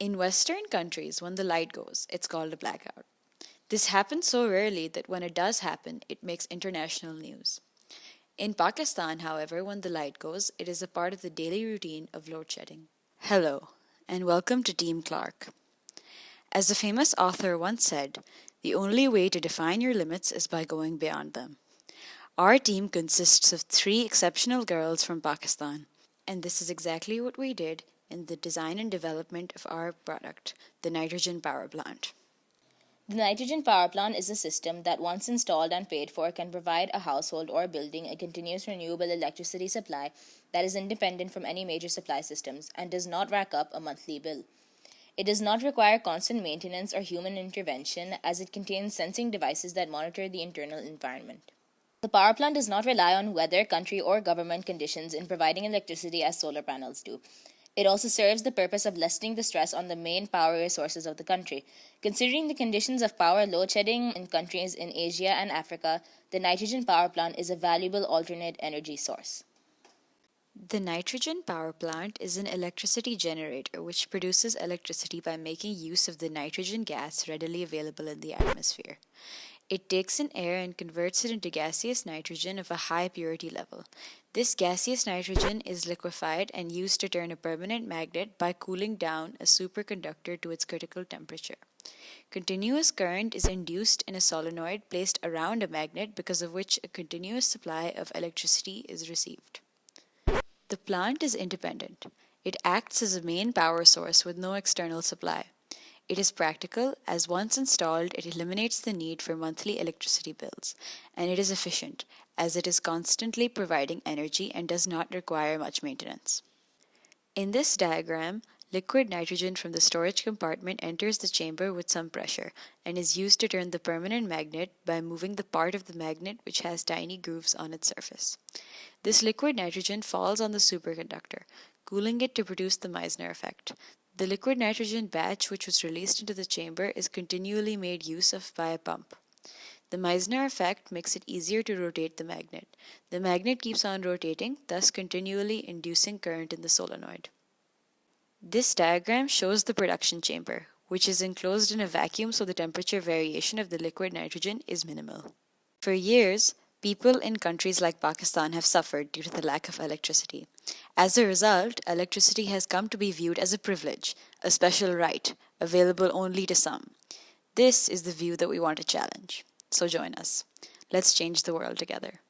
In Western countries, when the light goes, it's called a blackout. This happens so rarely that when it does happen, it makes international news. In Pakistan, however, when the light goes, it is a part of the daily routine of load shedding. Hello, and welcome to Team Clarke. As a famous author once said, the only way to define your limits is by going beyond them. Our team consists of 3 exceptional girls from Pakistan, and this is exactly what we did in the design and development of our product, the nitrogen power plant. The nitrogen power plant is a system that, once installed and paid for, can provide a household or building a continuous renewable electricity supply that is independent from any major supply systems and does not rack up a monthly bill. It does not require constant maintenance or human intervention, as it contains sensing devices that monitor the internal environment. The power plant does not rely on weather, country, or government conditions in providing electricity as solar panels do. It also serves the purpose of lessening the stress on the main power resources of the country. Considering the conditions of power load shedding in countries in Asia and Africa, the nitrogen power plant is a valuable alternate energy source. The nitrogen power plant is an electricity generator which produces electricity by making use of the nitrogen gas readily available in the atmosphere. It takes in air and converts it into gaseous nitrogen of a high purity level. This gaseous nitrogen is liquefied and used to turn a permanent magnet by cooling down a superconductor to its critical temperature. Continuous current is induced in a solenoid placed around a magnet, because of which a continuous supply of electricity is received. The plant is independent. It acts as a main power source with no external supply. It is practical, as once installed, it eliminates the need for monthly electricity bills, and it is efficient, as it is constantly providing energy and does not require much maintenance. In this diagram, liquid nitrogen from the storage compartment enters the chamber with some pressure and is used to turn the permanent magnet by moving the part of the magnet which has tiny grooves on its surface. This liquid nitrogen falls on the superconductor, cooling it to produce the Meissner effect. The liquid nitrogen batch which was released into the chamber is continually made use of by a pump. The Meissner effect makes it easier to rotate the magnet. The magnet keeps on rotating, thus continually inducing current in the solenoid. This diagram shows the production chamber, which is enclosed in a vacuum so the temperature variation of the liquid nitrogen is minimal. For years, people in countries like Pakistan have suffered due to the lack of electricity. As a result, electricity has come to be viewed as a privilege, a special right, available only to some. This is the view that we want to challenge. So join us. Let's change the world together.